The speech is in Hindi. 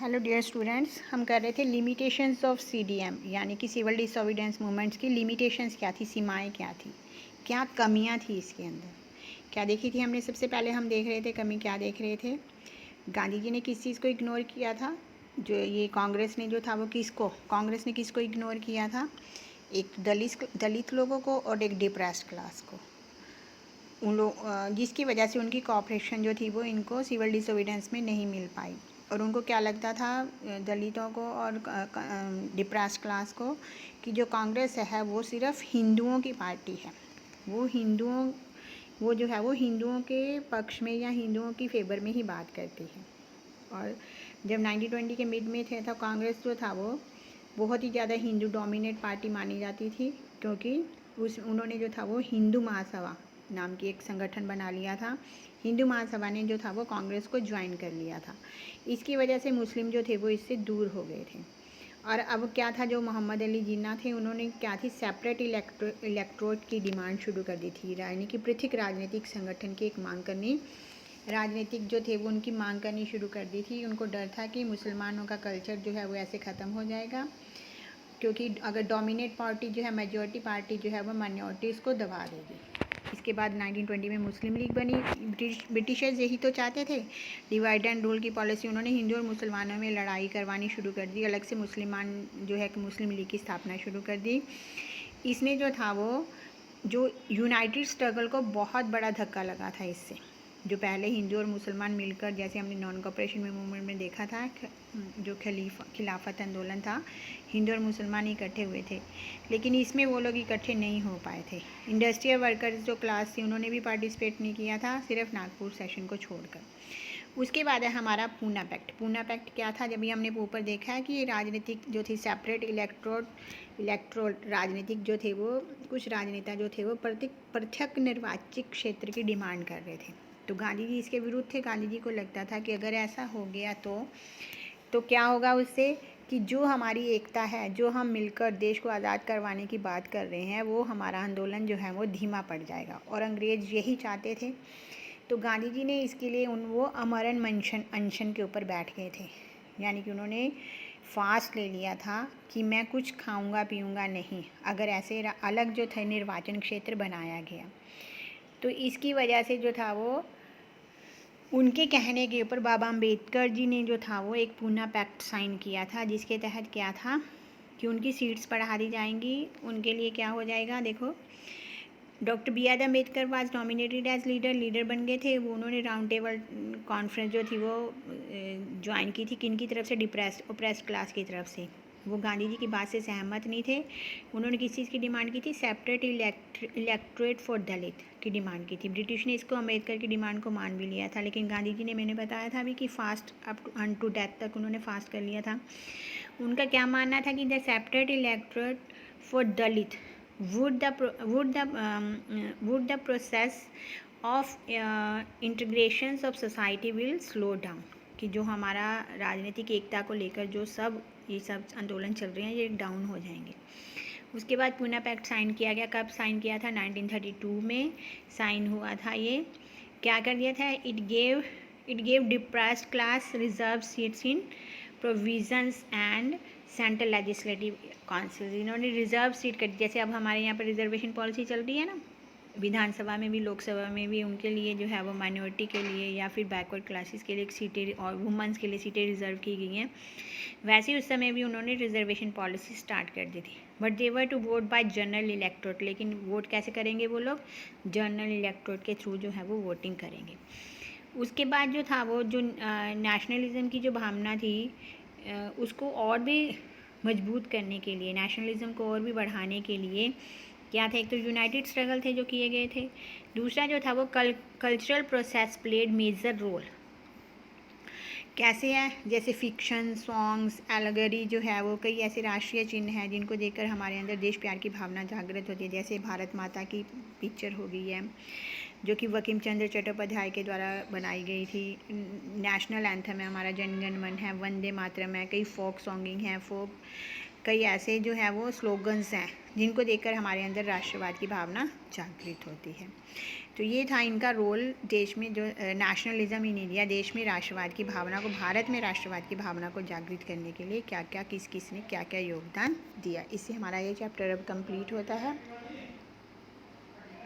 हेलो डियर स्टूडेंट्स, हम कर रहे थे लिमिटेशंस ऑफ सीडीएम यानी कि सिविल डिसोबीडियंस मूवमेंट्स की लिमिटेशंस क्या थी, सीमाएं क्या थी, क्या कमियां थी इसके अंदर, क्या देखी थी हमने। सबसे पहले हम देख रहे थे कमी क्या देख रहे थे। गांधी जी ने किस चीज़ को इग्नोर किया था, जो ये कांग्रेस ने जो था वो कांग्रेस ने किसको इग्नोर किया था, एक दलित लोगों को और एक डिप्रेस्ड क्लास को। उन लोग जिसकी वजह से उनकी कॉपरेशन जो थी वो इनको सिविल डिसोबीडियंस में नहीं मिल पाई। और उनको क्या लगता था, दलितों को और डिप्रेस्ड क्लास को, कि जो कांग्रेस है वो सिर्फ हिंदुओं की पार्टी है, वो जो है वो हिंदुओं के पक्ष में या हिंदुओं की फेवर में ही बात करती है। और जब 1920 के मिड में थे तो कांग्रेस जो था वो बहुत ही ज़्यादा हिंदू डोमिनेट पार्टी मानी जाती थी, क्योंकि उन्होंने जो था वो हिंदू महासभा नाम की एक संगठन बना लिया था। हिंदू महासभा ने जो था वो कांग्रेस को ज्वाइन कर लिया था। इसकी वजह से मुस्लिम जो थे वो इससे दूर हो गए थे। और अब क्या था, जो मोहम्मद अली जिन्ना थे उन्होंने क्या थी, सेपरेट इलेक्ट्रोड की डिमांड शुरू कर दी थी, यानी कि पृथक राजनीतिक संगठन की एक मांग करनी, राजनीतिक जो थे वो उनकी मांग करनी शुरू कर दी थी। उनको डर था कि मुसलमानों का कल्चर जो है वो ऐसे ख़त्म हो जाएगा, क्योंकि अगर डोमिनेट पार्टी जो है, मेजॉरिटी पार्टी जो है वो माइनॉरिटीज़ को दबा देगी। इसके बाद 1920 में मुस्लिम लीग बनी। ब्रिटिशर्स यही तो चाहते थे, डिवाइड एंड रूल की पॉलिसी। उन्होंने हिंदू और मुसलमानों में लड़ाई करवानी शुरू कर दी, अलग से मुसलमान जो है कि मुस्लिम लीग की स्थापना शुरू कर दी। इसने जो था वो जो यूनाइटेड स्ट्रगल को बहुत बड़ा धक्का लगा था इससे। जो पहले हिंदू और मुसलमान मिलकर, जैसे हमने नॉन कॉपरेशन में मूवमेंट में देखा था, जो खिलाफत आंदोलन था, हिंदू और मुसलमान इकट्ठे हुए थे, लेकिन इसमें वो लोग इकट्ठे नहीं हो पाए थे। इंडस्ट्रियल वर्कर्स जो क्लास थी उन्होंने भी पार्टिसिपेट नहीं किया था, सिर्फ नागपुर सेशन को छोड़कर। उसके बाद है हमारा पूना पैक्ट। पूना पैक्ट क्या था, जब भी हमने ऊपर देखा है कि राजनीतिक जो थी सेपरेट इलेक्ट्रोड राजनीतिक जो थे वो, कुछ राजनेता जो थे वो पृथक निर्वाचित क्षेत्र की डिमांड कर रहे थे। तो गांधी जी इसके विरुद्ध थे। गांधी जी को लगता था कि अगर ऐसा हो गया तो क्या होगा उससे, कि जो हमारी एकता है, जो हम मिलकर देश को आज़ाद करवाने की बात कर रहे हैं, वो हमारा आंदोलन जो है वो धीमा पड़ जाएगा। और अंग्रेज़ यही चाहते थे। तो गांधी जी ने इसके लिए वो अमरण अनशन के ऊपर बैठ गए थे, यानी कि उन्होंने फास्ट ले लिया था कि मैं कुछ खाऊंगा पीऊंगा नहीं, अगर ऐसे अलग जो थे निर्वाचन क्षेत्र बनाया गया। तो इसकी वजह से जो था वो उनके कहने के ऊपर बाबा अम्बेडकर जी ने जो था वो एक पूना पैक्ट साइन किया था, जिसके तहत क्या था कि उनकी सीट्स बढ़ा दी जाएंगी। उनके लिए क्या हो जाएगा, देखो, doctor B R Ambedkar was nominated as leader बन गए थे। वो उन्होंने राउंड टेबल कॉन्फ्रेंस जो थी वो ज्वाइन की थी, किन की तरफ से, ओप्रेस्ड क्लास की तरफ से। वो गांधी जी की बात से सहमत नहीं थे। उन्होंने किस चीज़ की डिमांड की थी, सेपरेट इलेक्टोरेट फॉर दलित की डिमांड की थी। ब्रिटिश ने इसको अम्बेडकर की डिमांड को मान भी लिया था, लेकिन गांधी जी ने, मैंने बताया था अभी कि फास्ट अप टू डेथ तक उन्होंने फास्ट कर लिया था। उनका क्या मानना था कि the separate electorate for Dalit would the process of integrations of society will slow down, कि जो हमारा राजनीतिक एकता को लेकर जो ये सब आंदोलन चल रहे हैं ये डाउन हो जाएंगे। उसके बाद पूना पैक्ट साइन किया गया। कब साइन किया था, 1932 में साइन हुआ था। ये क्या कर दिया था, it gave depressed class reserve seats in provisions and central legislative council. इन्होंने रिजर्व सीट कर, जैसे अब हमारे यहाँ पर रिजर्वेशन पॉलिसी चल रही है ना, विधानसभा में भी लोकसभा में भी, उनके लिए जो है वो माइनॉरिटी के लिए या फिर बैकवर्ड क्लासेस के लिए सीटें और वुमेंस के लिए सीटें रिजर्व की गई हैं। वैसे ही उस समय भी उन्होंने रिजर्वेशन पॉलिसी स्टार्ट कर दी थी। But they were to vote by general electorate, लेकिन वोट कैसे करेंगे वो लोग, जनरल इलेक्टोरेट के थ्रू जो है वो वोटिंग करेंगे। उसके बाद जो था वो जो नेशनलिज्म की जो भावना थी उसको और भी मजबूत करने के लिए, नेशनलिज्म को और भी बढ़ाने के लिए क्या था, एक तो यूनाइटेड स्ट्रगल थे जो किए गए थे, दूसरा जो था वो cultural process played major role. कैसे है, जैसे फिक्शन, सॉन्ग्स, एलगरी जो है वो कई ऐसे राष्ट्रीय चिन्ह हैं जिनको देखकर हमारे अंदर देश प्यार की भावना जागृत होती है। जैसे भारत माता की पिक्चर हो गई है जो कि बंकिम चंद्र चट्टोपाध्याय के द्वारा बनाई गई थी। नेशनल एंथम है हमारा जन गण मन है, वंदे मातरम है, कई फोक सॉन्गिंग है, कई ऐसे जो है वो स्लोगन्स हैं जिनको देखकर हमारे अंदर राष्ट्रवाद की भावना जागृत होती है। तो ये था इनका रोल देश में, जो नेशनलिज्म इन इंडिया, देश में राष्ट्रवाद की भावना को, भारत में राष्ट्रवाद की भावना को जागृत करने के लिए क्या क्या, किस किस ने क्या क्या योगदान दिया। इससे हमारा ये चैप्टर अब कंप्लीट होता है।